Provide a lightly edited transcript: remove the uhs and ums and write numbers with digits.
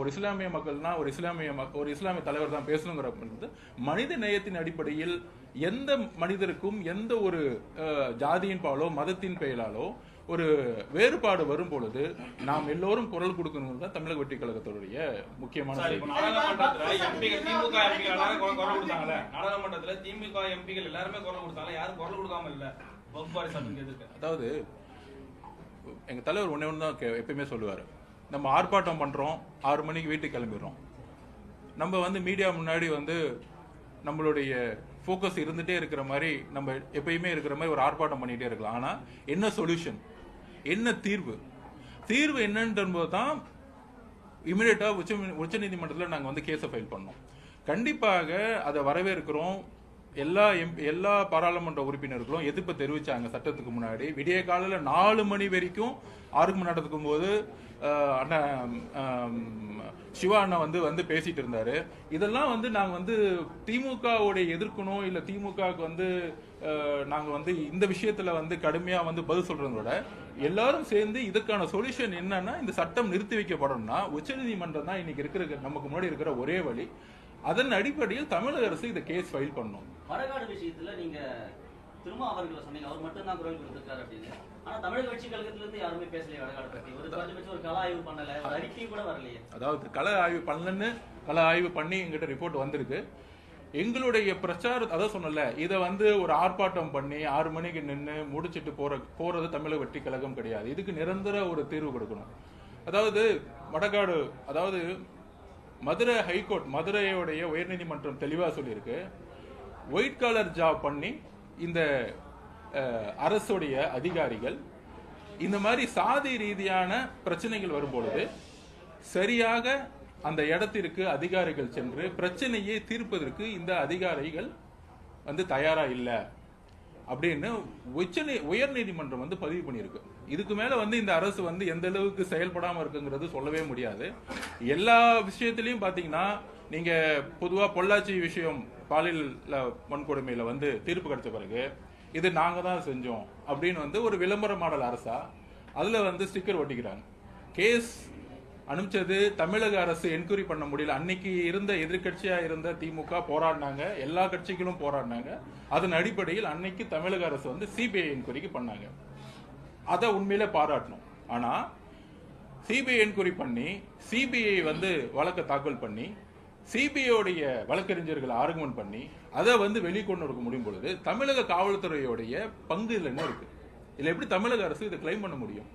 ஒரு இஸ்லாமிய மக்கள்னா ஒரு இஸ்லாமிய தலைவர் தான் பேசணுங்கிற மனித நேயத்தின் அடிப்படையில் எந்த மனிதருக்கும் எந்த ஒரு ஜாதியின் பாலோ மதத்தின் பெயராலோ ஒரு வேறுபாடு வரும் பொழுது நாம் எல்லோரும் குரல் கொடுக்கணும் தான் தமிழக வெற்றி கழகத்தினுடைய முக்கியமான நாடாளுமன்றத்துல திமுக எம்பிகள் எல்லாருமே குரல் கொடுத்தாங்க, யாரும் குரல் கொடுக்காம இல்ல. அதாவது எங்க தலைவர் ஒன்னே ஒன்று தான் எப்பயுமே சொல்லுவாரு, நம்ம ஆர்ப்பாட்டம் பண்றோம், 6 மணிக்கு வீட்டுக்கு கிளம்பிடுறோம். நம்ம வந்து மீடியா முன்னாடி வந்து நம்மளுடைய ஃபோக்கஸ் இருந்துட்டே இருக்கிற மாதிரி நம்ம எப்பயுமே இருக்கிற மாதிரி ஒரு ஆர்ப்பாட்டம் பண்ணிட்டே இருக்கலாம். ஆனா என்ன சொல்யூஷன், என்ன தீர்வு என்னன்றது தான் இமிடியேட்டா உச்சநீதிமன்றத்தில் நாங்கள் வந்து கேஸை ஃபைல் பண்ணோம். கண்டிப்பாக அதை வரவேற்கிறோம். எல்லா பாராளுமன்ற உறுப்பினர்களும் எதிர்ப்பு தெரிவிச்சாங்க. சட்டத்துக்கு முன்னாடி விடிய காலையில் 4 மணி வரைக்கும் ஆர்குமெண்ட் நடக்கும் போது சிவா அண்ணா வந்து பேசிட்டு இருந்தாரு. இதெல்லாம் வந்து நாங்க வந்து திமுகவுடைய எதிர்க்கணும், இல்ல திமுகவுக்கு வந்து நாங்க வந்து இந்த விஷயத்துல வந்து கடுமையா வந்து பதில் சொல்றதோட எல்லாரும் சேர்ந்து இதுக்கான சொல்யூஷன் என்னன்னா, இந்த சட்டம் நிறுத்தி வைக்கப்படணும்னா உச்சநீதிமன்றம் தான் இன்னைக்கு இருக்கிற நமக்கு முன்னாடி இருக்கிற ஒரே வழி. அதன் அடிப்படையில் தமிழக அரசு இந்த கேஸ் ஃபைல் பண்ணும். வடகாடு விஷயத்துல நீங்க திரும்ப அவர்களை சொன்னீங்க, அவர் மட்டும் தான் குரல் கொடுத்திருக்காரு அப்படின்னு. ஆனா தமிழக வெற்றி கழகத்துல இருந்து யாருமே பேசலையே வடகாடு பத்தி. ஒரு கள ஆய்வு பண்ணல, ஒரு அறிக்கை கூட வரலையே. அதாவது கள ஆய்வு பண்ணி எங்கிட்ட ரிப்போர்ட் வந்திருக்கு. எங்களுடைய பிரச்சாரம் அதான் சொன்னல, இதை வந்து ஒரு ஆர்ப்பாட்டம் பண்ணி 6 மணிக்கு நின்று முடிச்சுட்டு போறது தமிழக வெற்றி கழகம் கிடையாது. இதுக்கு நிரந்தர ஒரு தீர்வு கொடுக்கணும். அதாவது வடகாடு, அதாவது மதுரை ஹைகோர்ட், மதுரையோடைய உயர்நீதிமன்றம் தெளிவா சொல்லியிருக்கு, ஒயிட் காலர் ஜாப் பண்ணி இந்த அரசுடைய அதிகாரிகள் இந்த மாதிரி சாதி ரீதியான பிரச்சனைகள் வரும்பொழுது சரியாக அந்த இடத்திற்கு அதிகாரிகள் சென்று பிரச்சனையை தீர்ப்பதற்கு இந்த அதிகாரிகள் வந்து தயாரா இல்லை அப்படின்னு உயர்நீதிமன்றம் வந்து பதிவு பண்ணியிருக்கு. இதுக்கு மேல வந்து இந்த அரசு வந்து எந்த அளவுக்கு செயல்படாம இருக்குங்கிறது சொல்லவே முடியாது. எல்லா விஷயத்திலையும் பாத்தீங்கன்னா, நீங்க பொதுவா பொள்ளாச்சி விஷயம் பாலியல் வன்கொடுமையில வந்து தீர்ப்பு கிடைச்ச பிறகு இது நாங்க தான் செஞ்சோம் அப்படின்னு வந்து ஒரு விளம்பர மாடல் அரசா அதுல வந்து ஸ்டிக்கர் ஒட்டிக்கிறாங்க. கேஸ் அனுப்பிச்சது தமிழக அரசு என்கொயரி பண்ண முடியல. அன்னைக்கு இருந்த எதிர்கட்சியா இருந்த திமுக போராடினாங்க, எல்லா கட்சிகளும் போராடினாங்க. அதன் அடிப்படையில் அன்னைக்கு தமிழக அரசு வந்து சிபிஐ என்கொயரிக்கு பண்ணாங்க. அதை உண்மையில பாராட்டணும். ஆனா சிபிஐ என்கொயரி பண்ணி சிபிஐ வந்து வழக்கை தாக்கல் பண்ணி சிபிஐடைய வழக்கறிஞர்கள் ஆர்குமெண்ட் பண்ணி அதை வந்து வெளிக்கொண்டு இருக்க முடியும் பொழுது தமிழக காவல்துறையோடைய பங்கு இதுல என்ன இருக்கு? இதுல எப்படி தமிழக அரசு இதை கிளைம் பண்ண முடியும்?